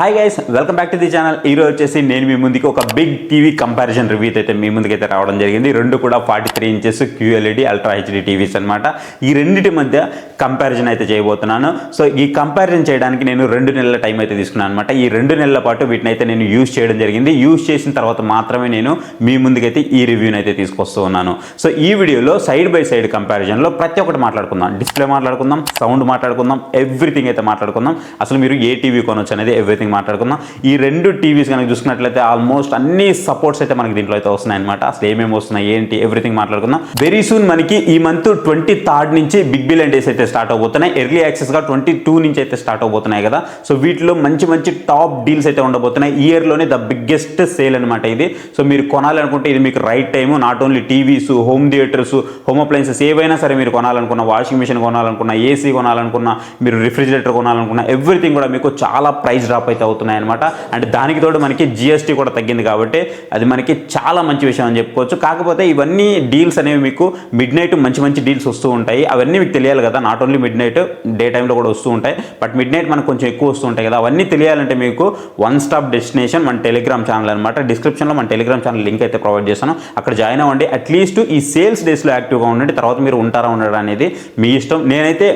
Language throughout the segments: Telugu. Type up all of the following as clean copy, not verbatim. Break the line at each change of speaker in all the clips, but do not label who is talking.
Hi guys, welcome back to the channel. ఈరోజు వచ్చేసి నేను మీ ముందుకి ఒక బిగ్ టీవీ కంపారిజన్ రివ్యూ అయితే మీ ముందుకైతే రావడం జరిగింది. రెండు కూడా 43 inches QLED ultra HD TVs అనమాట. ఈ రెండింటి మధ్య కంపారిజన్ అయితే చేయబోతున్నాను. సో ఈ కంపారిజన్ చేయడానికి నేను 2 నెలల టైం అయితే తీసుకున్నాను అనమాట. ఈ 2 నెలల పాటు వీటిని అయితే నేను యూజ్ చేయడం జరిగింది. యూజ్ చేసిన తర్వాత మాత్రమే నేను మీ ముందుకైతే ఈ రివ్యూని అయితే తీసుకొస్తూ ఉన్నాను. సో ఈ వీడియోలో సైడ్ బై సైడ్ కంపారిజన్లో ప్రతి ఒక్కటి మాట్లాడుకుందాం. డిస్ప్లే మాట్లాడుకుందాం, సౌండ్ మాట్లాడుకుందాం, ఎవ్రీథింగ్ అయితే మాట్లాడుకుందాం. అసలు మీరు ఏ టీవీ కొనొచ్చు అనేది ఎవ్రీథింగ్ మాట్లాడుకుందాం. ఈ రెండు టీవీస్ కనుక చూసుకున్నట్లయితే ఆల్మోస్ట్ అన్ని సపోర్ట్స్ అయితే మనకి దీంట్లో అయితే వస్తున్నాయి అనమాట. అసలు ఏమేమి వస్తున్నాయి ఏంటి ఎవ్రీథింగ్ మాట్లాడుకుందాం. వెరీ సూన్ మనకి ఈ మంత్ 23rd నుంచి బిగ్ బిలియన్ డేస్ అయితే స్టార్ట్ అవబోతున్నాయి. ఎర్లీ యాక్సెస్ గా 22 నుంచి అయితే స్టార్ట్ అవబోతున్నాయి కదా. సో వీటిలో మంచి మంచి టాప్ డీల్స్ అయితే ఉండబోతున్నాయి. ఇయర్ లోనే ద బిగ్గెస్ట్ సేల్ అనమాట ఇది. సో మీరు కొనాలనుకుంటే ఇది మీకు right time. Not only TVs, home theatres, home appliances ఏవైనా సరే మీరు కొనాలనుకున్న, వాషింగ్ మిషన్ కొనాలనుకున్న, ఏసీ కొనాలనుకున్న, మీరు రిఫ్రిజిరేటర్ కొనాలనుకున్న ఎవ్రీథింగ్ కూడా మీకు చాలా ప్రైస్ డ్రాప్ అయితే అవుతున్నాయి అనమాట. అండ్ దానికి తోడు మనకి GST కూడా తగ్గింది కాబట్టి అది మనకి చాలా మంచి విషయం అని చెప్పుకోవచ్చు. కాకపోతే ఇవన్నీ డీల్స్ అనేవి మీకు మిడ్ నైట్ మంచి మంచి డీల్స్ వస్తూ ఉంటాయి. అవన్నీ మీకు తెలియాలి కదా. Not only mid night, day టైంలో కూడా వస్తూ ఉంటాయి. బట్ మిడ్ నైట్ మనకు కొంచెం ఎక్కువ వస్తూ ఉంటాయి కదా. అవన్నీ తెలియాలంటే మీకు వన్ స్టాప్ డెస్టినేషన్ మన టెలిగ్రామ్ ఛానల్ అనమాట. డిస్క్రిప్షన్లో మన టెలిగ్రామ్ ఛానల్ లింక్ అయితే ప్రొవైడ్ చేస్తాను. అక్కడ జాయిన్ అవ్వండి. అట్లీస్ట్ ఈ సేల్స్ డేస్లో యాక్టివ్గా ఉండండి. తర్వాత మీరు ఉంటారా ఉండడం అనేది మీ ఇష్టం. నేనైతే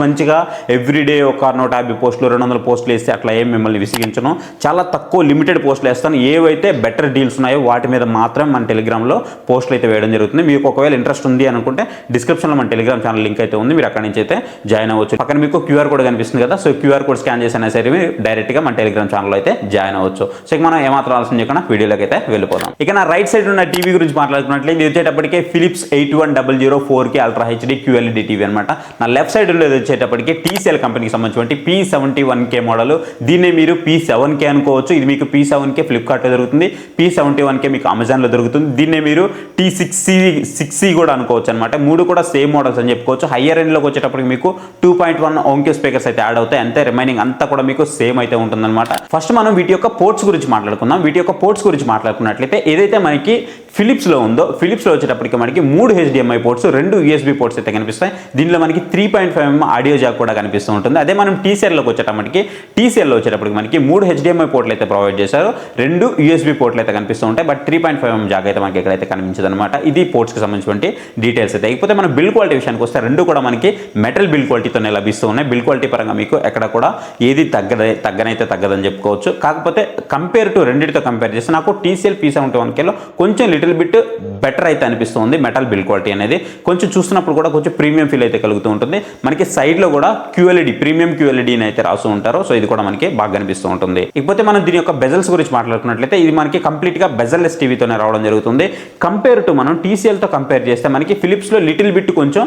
మంచిగా ఎవ్రీడే ఒక 150 పోస్టులు 200 పోస్టులు వేస్తే అట్లా ఏం మిమ్మల్ని విసిగించను. చాలా తక్కువ లిమిటెడ్ పోస్టులు వేస్తాను. ఏవైతే బెటర్ డీల్స్ ఉన్నాయో వాటి మీద మాత్రమే మన టెలిగ్రామ్లో పోస్టులు అయితే వేయడం జరుగుతుంది. మీకు ఒకవేళ ఇంట్రెస్ట్ ఉంది అనుకుంటే డిస్క్రిప్షన్లో మన టెలిగ్రామ్ ఛానల్ లింక్ అయితే ఉంది. మీరు అక్కడి నుంచి అయితే జాయిన్ అవ్వచ్చు. పక్కన మీకు QR కోడ్ కనిపిస్తుంది కదా. సో QR కోడ్ స్కాన్ చేసినా సరే మీరు డైరెక్ట్గా మన టెలిగ్రామ్ ఛానల్లో అయితే జాయిన్ అవ్వచ్చు. సో ఇక మనం ఏమాత్రం ఆలోచన చేయకుండా వీడియోలోకి అయితే వెళ్ళిపోదాం. ఇక నా రైట్ సైడ్ ఉన్న టీవీ గురించి మాట్లాడుకున్నట్లయితే ఇది వచ్చేటప్పటికే Philips 8100 4K ultra HD QLED TV అనమాట. నా లెఫ్ట్ సైడ్ ఉండేది వచ్చేటప్పటికే TCL కంపెనీకి సంబంధించిన P71K మోడల్. దీన్ని మీరు P7K అనుకోవచ్చు. ఇది మీకు P7K ఫ్లిప్కార్ట్లో దొరుకుతుంది. P71K మీకు అమెజాన్లో దొరుకుతుంది. దీన్నే మీరు T6C కూడా అనుకోవచ్చు అనమాట. మూడు కూడా సేమ్ మోడల్స్ అని చెప్పుకోవచ్చు. హయ్యర్ ఎండ్లోకి వచ్చేటప్పటికి మీకు 2.1 ఓంకే స్పీకర్స్ అయితే యాడ్ అవుతాయి. అంతే, రిమైనింగ్ అంతా కూడా మీకు సేమ్ అయితే ఉంటుందన్నమాట. ఫస్ట్ మనం వీటి యొక్క పోర్ట్స్ గురించి మాట్లాడుకుందాం. వీటి యొక్క పోర్ట్స్ గురించి మాట్లాడుకున్నట్లయితే ఏదైతే మనకి ఫిలిప్స్లో ఉందో, ఫిలిప్స్లో వచ్చేటప్పటికి మనకి 3 HDMI పోర్ట్స్, 2 USB పోర్ట్స్ అయితే కనిపిస్తాయి. దీనిలో మనకి 3.5mm ఆడియో జాక్ కూడా కనిపిస్తూ ఉంటుంది. అదే మనం TCLలోకి వచ్చేటప్పటికి TCLలో వచ్చేటప్పటికి మనకి 3 HDMI పోర్ట్లు అయితే ప్రొవైడ్ చేశారు, 2 USB పోర్ట్లు అయితే కనిపిస్తూ ఉంటాయి. బట్ 3.5mm జాక్ అయితే మనకి ఎక్కడైతే కనిపించదు అనమాట. ఇది పోర్ట్స్కి సంబంధించిన డీటెయిల్స్ అయితే. ఇకపోతే మన బిల్ క్వాలిటీ విషయానికి వస్తే రెండు కూడా మనకి మెటల్ బిల్ క్వాలిటీతోనే లభిస్తూ ఉన్నాయి. బిల్ క్వాలిటీ పరంగా మీకు ఎక్కడ కూడా ఏది తగ్గనైతే తగ్గదని చెప్పుకోవచ్చు. కాకపోతే కంపేర్ టు రెండింటితో కంపేర్ చేస్తే నాకు TCL P71Kలో కొంచెం లిటిల్ బిట్ బెటర్ అయితే అనిపిస్తుంది. మెటల్ బిల్ క్వాలిటీ అనేది కొంచెం చూస్తున్నప్పుడు కూడా కొంచెం ప్రీమియం ఫీల్ అయితే కలుగుతూ ఉంటుంది. మనకి సైడ్లో కూడా QLED, ప్రీమియం QLED అయితే రాస్తూ ఉంటారు. సో ఇది కూడా మనకి బాగా కనిపిస్తూ ఉంటుంది. ఇకపోతే మనం దీని యొక్క బెజల్స్ గురించి మాట్లాడుకున్నట్లయితే ఇది మనకి కంప్లీట్గా బెజల్లెస్ టీవీతోనే రావడం జరుగుతుంది. కంపేర్ టు మనం TCLతో కంపేర్ చేస్తే మనకి ఫిలిప్స్లో లిటిల్ బిట్ కొంచెం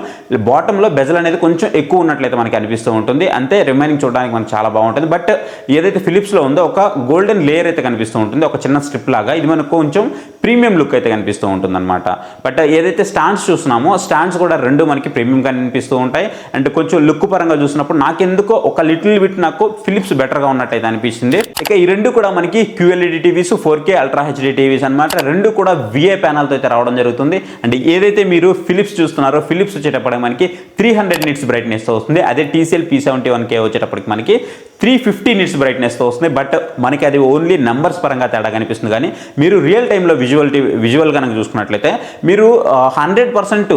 బాటంలో బెజల్ అనేది కొంచెం ఎక్కువ ఉన్నట్లయితే మనకి అనిపిస్తూ ఉంటుంది. అంతే, రిమైనింగ్ చూడడానికి మనకి చాలా బాగుంటుంది. బట్ ఏదైతే ఫిలిప్స్లో ఉందో ఒక గోల్డెన్ లేయర్ అయితే కనిపిస్తూ ఉంటుంది, ఒక చిన్న స్ట్రిప్ లాగా. ఇది మనకు కొంచెం ప్రీమియం లుక్ అయితే కనిపిస్తూ ఉంటుంది అనమాట. బట్ ఏదైతే స్టాండ్స్ చూస్తున్నామో స్టాండ్స్ కూడా రెండు మనకి ప్రీమియంగా కనిపిస్తూ ఉంటాయి. అండ్ కొంచెం లుక్ పరంగా చూసినప్పుడు నాకెందుకో ఒక లిటిల్ బిట్ నాకు ఫిలిప్స్ బెటర్గా ఉన్నట్టయితే అనిపించింది. ఇక ఈ రెండు కూడా మనకి QLED TVs, 4K ultra HD TVs అనమాట. రెండు కూడా VA ప్యానల్తో అయితే రావడం జరుగుతుంది. అండ్ ఏదైతే మీరు ఫిలిప్స్ చూస్తున్నారో ఫిలిప్స్ వచ్చేటప్పటికి మనకి 300 నిట్స్ బ్రైట్నెస్తో వస్తుంది. అదే TCL P71K వచ్చేటప్పటికి మనకి 350 నిట్స్ బ్రైట్నెస్తో వస్తుంది. బట్ మనకి అది ఓన్లీ నెంబర్స్ పరంగా తేడా కనిపిస్తుంది. కానీ మీరు రియల్ టైంలో విజువల్ కనుక చూసుకున్నట్లయితే మీరు 100%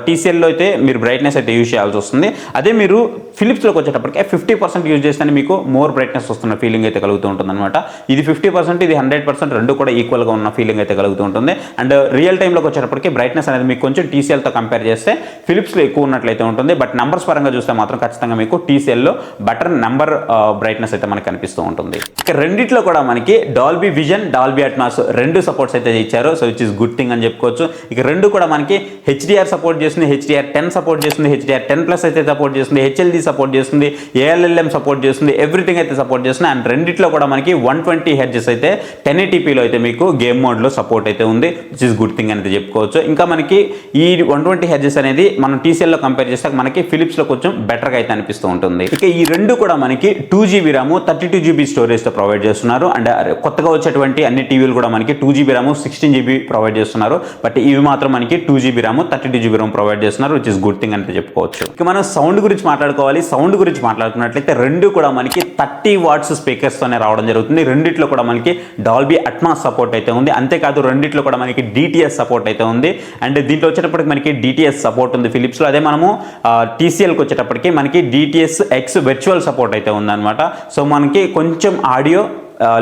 TCLలో అయితే మీరు బ్రైట్నెస్ అయితే యూజ్ చేయాల్సి వస్తుంది. అదే మీరు ఫిలిప్స్లోకి వచ్చేటప్పటికి 50% యూజ్ చేస్తే మీకు మోర్ బ్రైట్నెస్ వస్తున్న ఫీలింగ్ అయితే కలుగుతూ ఉంటుంది అనమాట. ఇది 50%, ఇది 100%, రెండు కూడా ఈక్వల్గా ఉన్న ఫీలింగ్ అయితే కలుగుతూ ఉంటుంది. అండ్ రియల్ టైంలోకి వచ్చేటప్పటికి బ్రైట్నెస్ అనేది మీకు కొంచెం TCLతో కంపేర్ చేస్తే ఫిలిప్స్లో ఎక్కువ ఉన్నట్లయితే ఉంటుంది. బట్ నెంబర్స్ పరంగా చూస్తే మాత్రం ఖచ్చితంగా మీకు TCLలో బటర్ నెంబర్ బ్రైట్నెస్ అయితే మనకు కనిపిస్తూ ఉంటుంది. ఇక రెండిట్లో కూడా మనకి డాల్బీ విజన్, డాల్బీ అట్మాస్ రెండు సపోర్ట్స్ అయితే ఇచ్చారు. So which is good thing అని చెప్పుకోవచ్చు. ఇక రెండు కూడా మనకి HDR సపోర్ట్ చేస్తుంది, HDR10 సపోర్ట్ చేస్తుంది, HDR10+ అయితే సపోర్ట్ చేస్తుంది, HLD సపోర్ట్ చేస్తుంది, ALLM సపోర్ట్ చేస్తుంది, ఎవ్రీథింగ్ అయితే సపోర్ట్ చేస్తుంది. అండ్ రెండిట్లో కూడా మనకి 120 Hz అయితే 1080pలో అయితే మీకు గేమ్ మోడ్లో సపోర్ట్ అయితే ఉంది, విచ్ ఇస్ గుడ్ థింగ్ అనేది చెప్పుకోవచ్చు. ఇంకా మనకి ఈ 120 Hz అనేది మనం TCLలో కంపేర్ చేస్తే మనకి ఫిలిప్స్లో కొంచెం బెటర్గా అయితే అనిపిస్తూ ఉంటుంది. ఇక ఈ రెండు కూడా మనకి 2GB ర్యామ్ 32GB స్టోరేజ్తో ప్రొవైడ్ చేస్తున్నారు. అండ్ కొత్తగా వచ్చేటువంటి అన్ని టీవీలు కూడా మనకి 2GB ర్యామ్ 16GB ప్రొవైడ్ చేస్తున్నారు. బట్ ఇవి మాత్రం మనకి 2GB RAM 32GB RAM provide చేస్తున్నారు, విచ్ ఇస్ గుడ్ థింగ్ అంటే చెప్పుకోవచ్చు. ఇక మనం సౌండ్ గురించి మాట్లాడుకోవాలి. సౌండ్ గురించి మాట్లాడుకున్నట్లయితే రెండు కూడా మనకి 30 వాట్స్ స్పీకర్స్తోనే రావడం జరుగుతుంది. రెండిట్లో కూడా మనకి డాల్బీ అట్మాస్ సపోర్ట్ అయితే ఉంది. అంతేకాదు రెండిట్లో కూడా మనకి DTS సపోర్ట్ అయితే ఉంది. అండ్ దీంట్లో వచ్చేటప్పటికి మనకి DTS సపోర్ట్ ఉంది ఫిలిప్స్లో. అదే మనము TCLకి వచ్చేటప్పటికి మనకి DTS X వర్చువల్ సపోర్ట్ అయితే ఉందన్నమాట. సో మనకి కొంచెం ఆడియో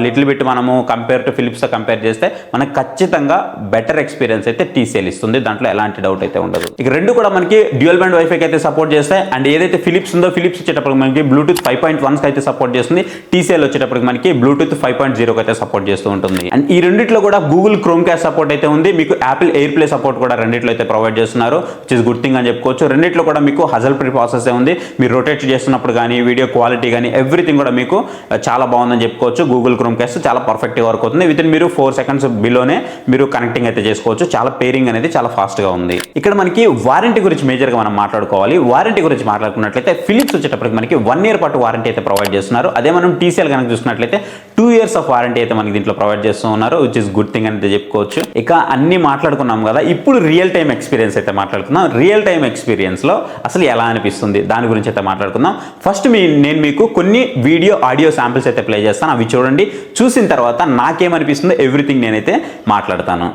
లిటిల్ బిట్ మనము కంపేర్ టు ఫిలిప్స్తో కంపేర్ చేస్తే మనకు ఖచ్చితంగా బెటర్ ఎక్స్పీరియన్స్ అయితే TCL ఇస్తుంది, దాంట్లో ఎలాంటి డౌట్ అయితే ఉండదు. ఇక రెండు కూడా మనకి డ్యూయల్ బ్యాండ్ వైఫైకి అయితే సపోర్ట్ చేస్తాయి. అండ్ ఏదైతే ఫిలిప్స్ ఉందో ఫిలిప్స్ వచ్చేటప్పటికి మనకి బ్లూటూత్ 5.1 అయితే సపోర్ట్ చేస్తుంది. TCL వచ్చేటప్పటికి మనకి బ్లూటూత్ 5.0 అయితే సపోర్ట్ చేస్తూ ఉంటుంది. అండ్ ఈ రెండిట్లో కూడా గూగుల్ క్రోమ్ క్యాస్ట్ సపోర్ట్ అయితే ఉంది. మీకు యాపిల్ ఎయిర్ ప్లే సపోర్ట్ కూడా రెండిట్లో అయితే ప్రొవైడ్ చేస్తున్నారు, విచ్ ఇస్ గుడ్ థింగ్ అని చెప్పుకోవచ్చు. రెండిట్లో కూడా మీకు హజల్ ఫ్రీ ప్రాసెస్ ఉంది. మీరు రొటేట్ చేస్తున్నప్పుడు కానీ వీడియో క్వాలిటీ కానీ ఎవ్రీథింగ్ కూడా మీకు చాలా బాగుందని చెప్పుకోవచ్చు. గూగుల్ క్రోమ్ క్యాస్ట్ చాలా పర్ఫెక్ట్గా వర్క్ అవుతుంది. విత్ ఇన్ మీరు 4 సెకండ్స్ బిలోనే మీరు కనెక్టింగ్ అయితే చేసుకోవచ్చు. చాలా పేరింగ్ అనేది చాలా ఫాస్ట్గా ఉంది. ఇక్కడ మనకి వారంటీ గురించి మేజర్గా మనం మాట్లాడుకోవాలి. వారంటీ గురించి మాట్లాడుకున్నట్లయితే ఫిలిప్స్ వచ్చేటప్పటికి మనకి 1 year పాటు వారంటీ అయితే ప్రొవైడ్ చేస్తున్నారు. అదే మనం TCL కనుక చూసినట్లయితే 2 years ఆఫ్ వారంటీ అయితే మనకి దీంట్లో ప్రొవైడ్ చేస్తూ ఉన్నారు, విచ్ ఇస్ గుడ్ థింగ్ అని చెప్పుకోవచ్చు. ఇక అన్ని మాట్లాడుకున్నాం కదా, ఇప్పుడు రియల్ టైమ్ ఎక్స్పీరియన్స్ అయితే మాట్లాడుకుందాం. రియల్ టైమ్ ఎక్స్పీరియన్స్లో అసలు ఎలా అనిపిస్తుంది దాని గురించి అయితే మాట్లాడుకుందాం. ఫస్ట్ నేను మీకు కొన్ని వీడియో ఆడియో శాంపిల్స్ అయితే ప్లే చేస్తాను, అవి చూడండి. చూసిన తర్వాత నాకేమనిపిస్తుందో ఎవ్రీథింగ్ నేనైతే మాట్లాడతాను.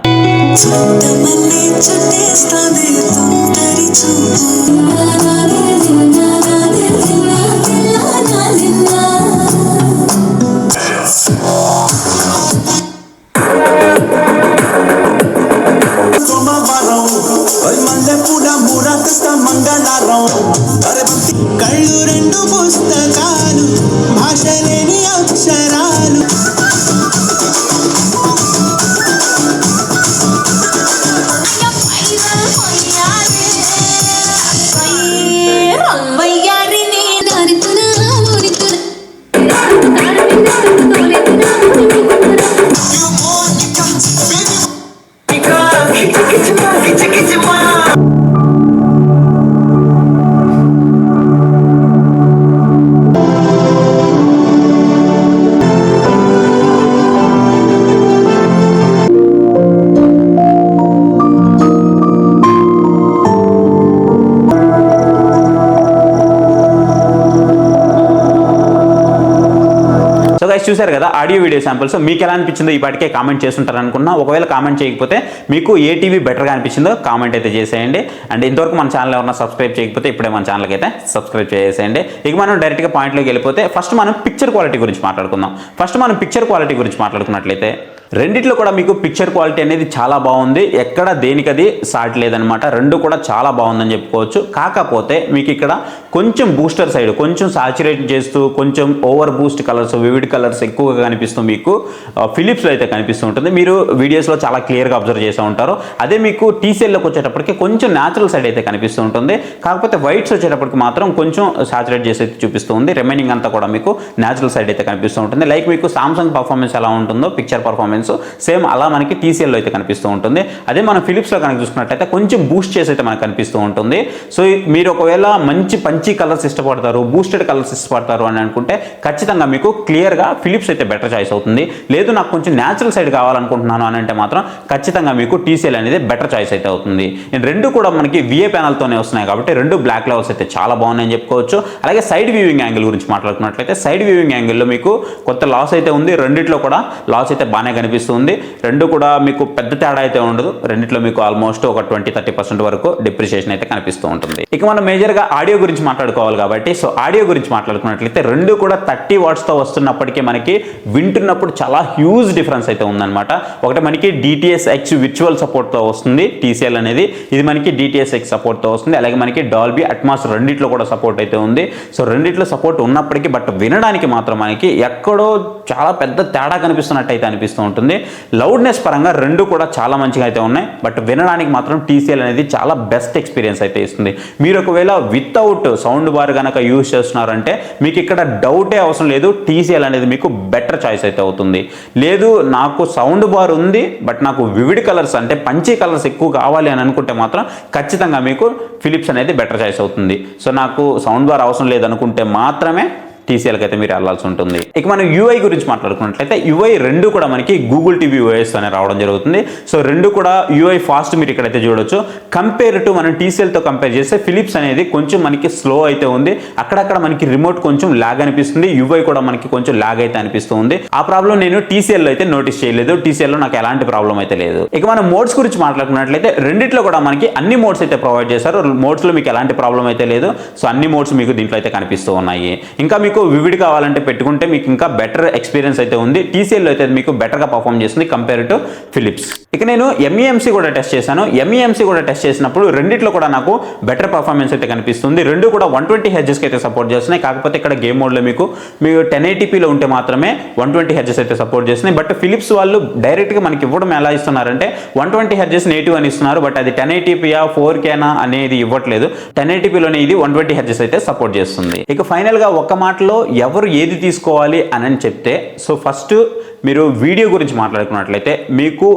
కళ్ళు రెండు పుస్తకాలు భాష లేని అక్షరాలు చూశారు కదా ఆడియో వీడియో శాంపిల్స్. మీకు ఎలా అనిపించిందో ఈ పాటికే కామెంట్ చేస్తుంటారు అనుకున్నా. ఒకవేళ కామెంట్ చేయకపోతే మీకు ఏ టీవీ బెటర్గా అనిపించిందో కామెంట్ అయితే చేసేయండి. అండ్ ఇంతవరకు మన ఛానల్ ఎవరైనా సబ్స్క్రైబ్ చేయకపోతే ఇప్పుడే మన ఛానల్కి అయితే సబ్స్క్రైబ్ చేసేయండి. ఇక మనం డైరెక్ట్గా పాయింట్లోకి వెళ్ళిపోతే ఫస్ట్ మనం పిక్చర్ క్వాలిటీ గురించి మాట్లాడుకుందాం. ఫస్ట్ మనం పిక్చర్ క్వాలిటీ గురించి మాట్లాడుకున్నట్లయితే రెండిట్లో కూడా మీకు పిక్చర్ క్వాలిటీ అనేది చాలా బాగుంది. ఎక్కడ దేనికది సాటి లేదనమాట. రెండు కూడా చాలా బాగుందని చెప్పుకోవచ్చు. కాకపోతే మీకు ఇక్కడ కొంచెం బూస్టర్ సైడ్ కొంచెం సాచురేట్ చేస్తూ కొంచెం over Boost colours vivid colours ఎక్కువగా కనిపిస్తూ మీకు ఫిలిప్స్లో అయితే కనిపిస్తూ ఉంటుంది. మీరు వీడియోస్లో చాలా క్లియర్గా అబ్జర్వ్ చేస్తూ ఉంటారు. అదే మీకు TCLలోకి వచ్చేటప్పటికి కొంచెం న్యాచురల్ సైడ్ అయితే కనిపిస్తూ ఉంటుంది. కాకపోతే వైట్స్ వచ్చేటప్పటికి మాత్రం కొంచెం సాచురేట్ చేసి అయితే చూపిస్తూ ఉంది. రిమైనింగ్ అంతా కూడా మీకు న్యాచురల్ సైడ్ అయితే కనిపిస్తూ ఉంటుంది. లైక్ మీకు సామ్సంగ్ పర్ఫార్మెన్స్ ఎలా ఉంటుందో పిక్చర్ పర్ఫార్మెన్స్ సేమ్ అలా మనకి TCLలో అయితే కనిపిస్తూ ఉంటుంది. అదే మనం ఫిలిప్స్లో కనుక చూసుకున్నట్టయితే కొంచెం బూస్ట్ చేసి అయితే మనకు కనిపిస్తూ ఉంటుంది. సో మీరు ఒకవేళ మంచి పంచీ కలర్స్ ఇష్టపడతారు, బూస్టెడ్ కలర్స్ ఇష్టపడతారు అని అనుకుంటే ఖచ్చితంగా మీకు క్లియర్గా ఫిలిప్స్ అయితే బెటర్ చాయిస్ అవుతుంది. లేదు నాకు కొంచెం న్యాచురల్ సైడ్ కావాలనుకుంటున్నాను అని అంటే మాత్రం ఖచ్చితంగా మీకు TCL అనేది బెటర్ చాయిస్ అయితే అవుతుంది. రెండు కూడా మనకి VA ప్యానల్తోనే వస్తున్నాయి కాబట్టి రెండు బ్లాక్ లెవెల్స్ అయితే చాలా బాగున్నాయని చెప్పుకోవచ్చు. అలాగే సైడ్ వ్యూవింగ్ యాంగిల్ గురించి మాట్లాడుకున్నట్లయితే సైడ్ వ్యూవింగ్ యాంగిల్లో మీకు కొత్త లాస్ అయితే ఉంది. రెండిట్లో కూడా లాస్ అయితే బాగానే కనిపిస్తుంది. రెండు కూడా మీకు పెద్ద తేడా అయితే ఉండదు. రెండిట్లో మీకు ఆల్మోస్ట్ ఒక 20-30% వరకు డిప్రిషియేషన్ అయితే కనిపిస్తూ ఉంటుంది. ఇక మనం మేజర్గా ఆడియో గురించి మాట్లాడుకోవాలి కాబట్టి సో ఆడియో గురించి మాట్లాడుకున్నట్లయితే రెండు కూడా 30 వాట్స్తో వస్తున్నప్పటికీ మనకి వింటున్నప్పుడు చాలా హ్యూజ్ డిఫరెన్స్ అయితే ఉందన్నమాట. ఒకటి మనకి DTS X విర్చువల్ సపోర్ట్తో వస్తుంది TCL అనేది, ఇది మనకి DTS X సపోర్ట్తో వస్తుంది. అలాగే మనకి డాల్బీ అట్మాస్ రెండిట్లో కూడా సపోర్ట్ అయితే ఉంది. సో రెండిట్లో సపోర్ట్ ఉన్నప్పటికీ బట్ వినడానికి మాత్రం మనకి ఎక్కడో చాలా పెద్ద తేడా కనిపిస్తున్నట్టు అయితే అనిపిస్తూ ఉంటుంది. లౌడ్నెస్ పరంగా రెండు కూడా చాలా మంచిగా అయితే ఉన్నాయి. బట్ వినడానికి మాత్రం TCL అనేది చాలా బెస్ట్ ఎక్స్పీరియన్స్ అయితే ఇస్తుంది. మీరు ఒకవేళ వితౌట్ సౌండ్ బార్ కనుక యూజ్ చేస్తున్నారంటే మీకు ఇక్కడ డౌటే అవసరం లేదు, TCL అనేది మీకు బెటర్ చాయిస్ అయితే అవుతుంది. లేదు నాకు సౌండ్ బార్ ఉంది బట్ నాకు వివిడ్ కలర్స్ అంటే పంచీ కలర్స్ ఎక్కువ కావాలి అని అనుకుంటే మాత్రం ఖచ్చితంగా మీకు ఫిలిప్స్ అనేది బెటర్ చాయిస్ అవుతుంది. సో నాకు సౌండ్ బార్ అవసరం లేదనుకుంటే మాత్రమే టీసీఎల్కి అయితే మీరు వెళ్ళాల్సి ఉంటుంది. ఇక మనం యూఐ గురించి మాట్లాడుకున్నట్లయితే యూఐ రెండు కూడా మనకి గూగుల్ టీవీ ఓఎస్ అనే రావడం జరుగుతుంది. సో రెండు కూడా యూఐ ఫాస్ట్ మీరు ఇక్కడైతే చూడొచ్చు. కంపేర్ టు మనం టీసీఎల్తో కంపేర్ చేస్తే ఫిలిప్స్ అనేది కొంచెం మనకి స్లో అయితే ఉంది. అక్కడక్కడ మనకి రిమోట్ కొంచెం లాగ్ అనిపిస్తుంది, యూఐ కూడా మనకి కొంచెం లాగ్ అయితే అనిపిస్తుంది. ఆ ప్రాబ్లం నేను టీసీఎల్లో అయితే నోటీస్ చేయలేదు. టీసీఎల్లో నాకు ఎలాంటి ప్రాబ్లం అయితే లేదు. ఇక మనం మోడ్స్ గురించి మాట్లాడుకున్నట్లయితే రెండిట్లో కూడా మనకి అన్ని మోడ్స్ అయితే ప్రొవైడ్ చేశారు. మోడ్స్లో మీకు ఎలాంటి ప్రాబ్లం అయితే లేదు. సో అన్ని మోడ్స్ మీకు దీంట్లో అయితే కనిపిస్తూ ఉన్నాయి. ఇంకా మీకు వివిడ్ కావాలంటే పెట్టుకుంటే మీకు ఇంకా బెటర్ ఎక్స్పీరియన్స్ అయితే ఉంది. టీసీఎల్లో అయితే మీకు బెటర్గా పర్ఫామ్ చేస్తుంది కంపేర్ టు ఫిలిప్స్. ఇక నేను ఎంఈఎంసీ కూడా టెస్ట్ చేశాను. ఎంఈఎంసీ కూడా టెస్ట్ చేసినప్పుడు రెండిట్లో కూడా నాకు బెటర్ పర్ఫార్మెన్స్ అయితే కనిపిస్తుంది. రెండు కూడా 120 హెర్ట్జ్కి అయితే సపోర్ట్ చేస్తున్నాయి. కాకపోతే ఇక్కడ గేమ్ మోడ్లో మీకు 1080pలో ఉంటే మాత్రమే 120 హెర్ట్జ్ అయితే సపోర్ట్ చేస్తున్నాయి. బట్ ఫిలిప్స్ వాళ్ళు డైరెక్ట్గా మనకి ఇవ్వడం ఎలా ఇస్తున్నారంటే 120 హెర్ట్జ్ నేటివ్ అని ఇస్తున్నారు. బట్ అది 1080pయా 4Kనా అనేది ఇవ్వట్లేదు. 1080pలోనే ఇది 120 హెర్ట్జ్ అయితే సపోర్ట్ చేస్తుంది. ఇక ఫైనల్గా ఒక్క మాటలో ఎవరు ఏది తీసుకోవాలి అని చెప్తే, సో ఫస్ట్ మీరు వీడియో గురించి మాట్లాడుకున్నట్లయితే మీకు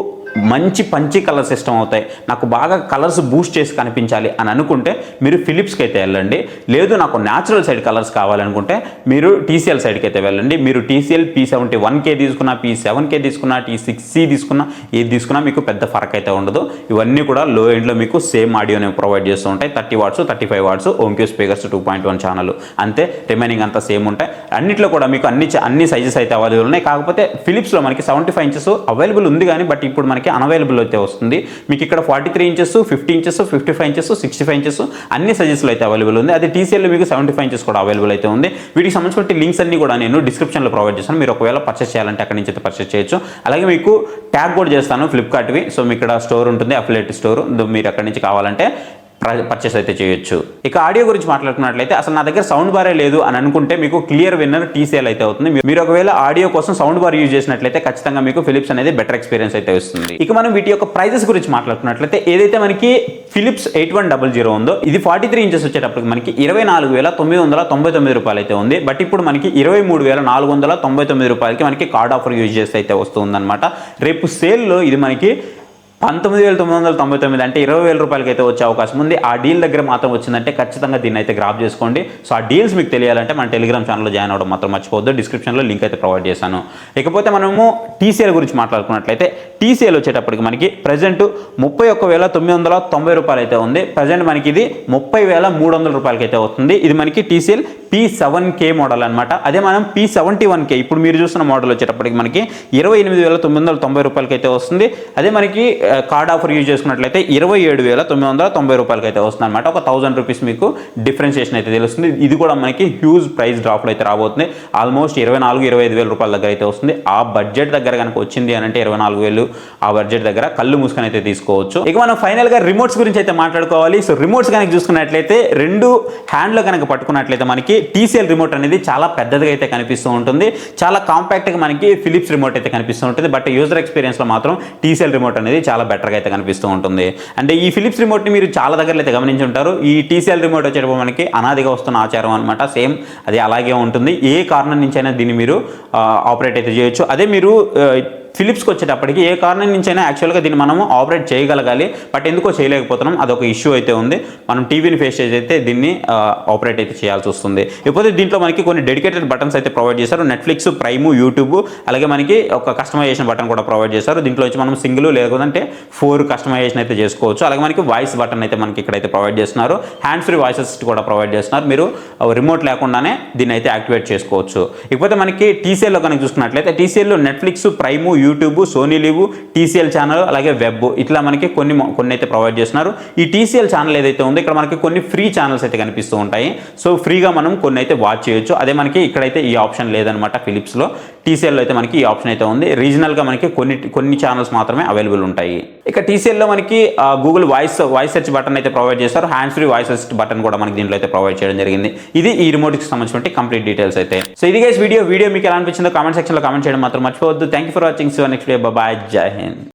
మంచి పంచి కలర్స్ ఇష్టం అవుతాయి, నాకు బాగా కలర్స్ బూస్ట్ చేసి కనిపించాలి అని అనుకుంటే మీరు ఫిలిప్స్కి అయితే వెళ్ళండి. లేదు నాకు న్యాచురల్ సైడ్ కలర్స్ కావాలనుకుంటే మీరు టీసీఎల్ సైడ్కి అయితే వెళ్ళండి. మీరు టీసీఎల్ P71K తీసుకున్నా, P7K తీసుకున్నా, T6C తీసుకున్నా, ఏది తీసుకున్నా మీకు పెద్ద ఫరక్ అయితే ఉండదు. ఇవన్నీ కూడా లో ఎండ్లో మీకు సేమ్ ఆడియోని ప్రొవైడ్ చేస్తూ ఉంటాయి. 30 వాట్స్ 35 వాట్స్ ఓంక్యూ స్పీకర్స్ 2.1 ఛానల్ అంతే. రిమైనింగ్ అంతా సేమ్ ఉంటాయి. అన్నిట్లో కూడా మీకు అన్ని సైజెస్ అయితే అవైలబుల్ ఉన్నాయి. కాకపోతే ఫిలిప్స్లో మనకి 75 ఇంచెస్ అవైలబుల్ ఉంది, కానీ బట్ ఇప్పుడు మనకి అన్అవైలబుల్ అయితే వస్తుంది. మీకు ఇక్కడ 43 ఇంచెస్ 50 ఇంచెస్ 55 ఇంచెస్ 65 ఇంచెస్ అన్ని సైజెస్లో అయితే అవైలబుల్ ఉంది. అదే టీసీఎల్లో మీకు 75 ఇంచెస్ కూడా అవైలబుల్ అయితే ఉంది. వీటికి సంబంధించిన లింక్స్ అన్ని కూడా నేను డిస్క్రిప్షన్లో ప్రొవైడ్ చేస్తాను. మీరు ఒకవేళ పర్చేస్ చేయాలంటే అక్కడి నుంచి అయితే పర్చేస్ చేయొచ్చు. అలాగే మీకు ట్యాగ్ కూడా చేస్తాను ఫ్లిప్కార్ట్వి. సో మీకు ఇక్కడ స్టోర్ ఉంటుంది, అఫిలియేట్ స్టోర్, మీరు అక్కడి నుంచి కావాలంటే పర్చేస్ అయితే చేయొచ్చు. ఇక ఆడియో గురించి మాట్లాడుకున్నట్లయితే అసలు నా దగ్గర సౌండ్ బారే లేదు అని అనుకుంటే మీకు క్లియర్ విన్నర్ టీసీఎల్ అయితే అవుతుంది. మీరు ఒకవేళ ఆడియో కోసం సౌండ్ బార్ యూజ్ చేసినట్లయితే ఖచ్చితంగా మీకు ఫిలిప్స్ అనేది బెటర్ ఎక్స్పీరియన్స్ అయితే వస్తుంది. ఇక మనం వీటి యొక్క ప్రైజెస్ గురించి మాట్లాడుకున్నట్లయితే ఏదైతే మనకి ఫిలిప్స్ 8100 ఉందో ఇది 43 ఇంచెస్ వచ్చేటప్పటికి మనకి 24,999 రూపాయలు అయితే ఉంది. బట్ ఇప్పుడు మనకి 23,499 రూపాయలకి మనకి కార్డ్ ఆఫర్ యూజ్ చేస్తే అయితే వస్తుంది అనమాట. రేపు సేల్లో ఇది మనకి 19,999 అంటే 20,000 రూపాయలకి అయితే వచ్చే అవకాశం ఉంది. ఆ డీల్ దగ్గర మాత్రం వచ్చిందంటే ఖచ్చితంగా దీన్ని అయితే గ్రాప్ చేసుకోండి. సో ఆ డీల్స్ మీకు తెలియాలంటే మన టెలిగ్రామ్ ఛానల్లో జాయిన్ అవ్వడం మాత్రం మర్చిపోవద్దు. డిస్క్రిప్షన్లో లింక్ అయితే ప్రొవైడ్ చేశాను. ఇకపోతే మనము టీసీఎల్ గురించి మాట్లాడుకున్నట్లయితే టీసీఎల్ వచ్చేటప్పటికి మనకి ప్రజెంట్ 31,990 రూపాయలు అయితే ఉంది. ప్రజెంట్ మనకి ఇది 30,300 రూపాయలకి అయితే వస్తుంది. ఇది మనకి టీసీఎల్ P7K మోడల్ అనమాట. అదే మనం P71K ఇప్పుడు మీరు చూస్తున్న మోడల్ వచ్చేటప్పటికి మనకి 28,990 రూపాయలకి అయితే వస్తుంది. అదే మనకి కార్డ్ ఆఫర్ యూజ్ చేసుకున్నట్లయితే 27,990 రూపాయలకి అయితే వస్తుంది అనమాట. ఒక 1000 రూపీస్ మీకు డిఫరెన్షియేషన్ అయితే తెలుస్తుంది. ఇది కూడా మనకి హ్యూజ్ ప్రైస్ డ్రాప్లో అయితే రాబోతుంది. ఆల్మోస్ట్ 24,000-25,000 రూపాయల దగ్గర అయితే వస్తుంది. ఆ బడ్జెట్ దగ్గర కనుక వచ్చింది అని అంటే 24,000 ఆ బడ్జెట్ దగ్గర కళ్ళు మూసుకొని అయితే తీసుకోవచ్చు. ఇక మనం ఫైనల్గా రిమోట్స్ గురించి అయితే మాట్లాడుకోవాలి. సో రిమోట్స్ కనుక చూసుకున్నట్లయితే రెండు హ్యాండ్లో కనుక పట్టుకున్నట్లయితే మనకి టీసీఎల్ రిమోట్ అనేది చాలా పెద్దదిగా అయితే కనిపిస్తూ ఉంటుంది. చాలా కాంపాక్ట్గా మనకి ఫిలిప్స్ రిమోట్ అయితే కనిపిస్తూ ఉంటుంది. బట్ యూజర్ ఎక్స్పీరియన్స్లో మాత్రం టీసీఎల్ రిమోట్ అనేది చాలా బెటర్గా అయితే కనిపిస్తూ ఉంటుంది. అంటే ఈ ఫిలిప్స్ రిమోట్ని మీరు చాలా దగ్గర అయితే గమనించి ఉంటారు. ఈ టీసీఎల్ రిమోట్ వచ్చేటప్పుడు మనకి అనాదిగా వస్తున్న ఆచారం అనమాట. సేమ్ అది అలాగే ఉంటుంది. ఏ కారణం నుంచి అయినా దీన్ని మీరు ఆపరేట్ అయితే చేయొచ్చు. అదే మీరు ఫిలిప్స్కి వచ్చేటప్పటికి ఏ కారణం నుంచైనా యాక్చువల్గా దీన్ని మనం ఆపరేట్ చేయగలగాలి. బట్ ఎందుకో చేయలేకపోతున్నాం, అదొక ఇష్యూ అయితే ఉంది. మనం టీవీని ఫేస్ చేసి అయితే దీన్ని ఆపరేట్ అయితే చేయాల్సి వస్తుంది. ఇకపోతే దీంట్లో మనకి కొన్ని డెడికేటెడ్ బటన్స్ అయితే ప్రొవైడ్ చేశారు. నెట్ఫ్లిక్స్, ప్రైమ్, యూట్యూబ్, అలాగే మనకి ఒక కస్టమైజేషన్ బటన్ కూడా ప్రొవైడ్ చేశారు. దీంట్లో వచ్చి మనం సింగిల్ లేకపోతే 4 కస్టమైజేషన్ అయితే చేసుకోవచ్చు. అలాగే మనకి వాయిస్ బటన్ అయితే మనకి ఇక్కడైతే ప్రొవైడ్ చేస్తున్నారు. హ్యాండ్స్ ఫ్రీ వాయిస్ అసిస్ట్ కూడా ప్రొవైడ్ చేస్తున్నారు. మీరు రిమోట్ లేకుండానే దీన్ని అయితే యాక్టివేట్ చేసుకోవచ్చు. ఇకపోతే మనకి టీసీఎల్లో కనుక చూసుకున్నట్లయితే టీసీఎల్లో Netflix, Prime, YouTube, Sony Liv, TCL channel, అలాగే వెబ్ ఇట్లా మనకి కొన్ని అయితే ప్రొవైడ్ చేస్తున్నారు. ఈ టీసీఎల్ ఛానల్ ఏదైతే ఉందో ఇక్కడ మనకి కొన్ని ఫ్రీ ఛానల్స్ అయితే కనిపిస్తూ ఉంటాయి. సో ఫ్రీగా మనం కొన్ని అయితే వాచ్ చేయొచ్చు. అదే మనకి ఇక్కడైతే ఈ ఆప్షన్ లేదనమాట. ఫిలిప్స్లో టీసీఎల్లో అయితే మనకి ఈ ఆప్షన్ అయితే ఉంది. రీజనల్గా మనకి కొన్ని ఛానల్స్ మాత్రమే అవైలబుల్ ఉంటాయి. ఇక టీసీఎల్లో మనకి గూగుల్ వాయిస్ సెర్చ్ బటన్ అయితే ప్రొవైడ్ చేస్తారు. Hands free voice assist button కూడా మనకి దీంట్లో అయితే ప్రొవైడ్ చేయడం జరిగింది. ఇది ఈ రిమోట్కి సంబంధించిన కంప్లీట్ డీటెయిల్స్ అయితే. సో ఇది గైస్ వీడియో మీకు ఎలా అనిపించిందో కామెంట్ సెక్షన్లో కామెంట్ చేయడం మాత్రం మర్చిపోవద్దు. Thank you for watching. Next day bye, Jai Hind.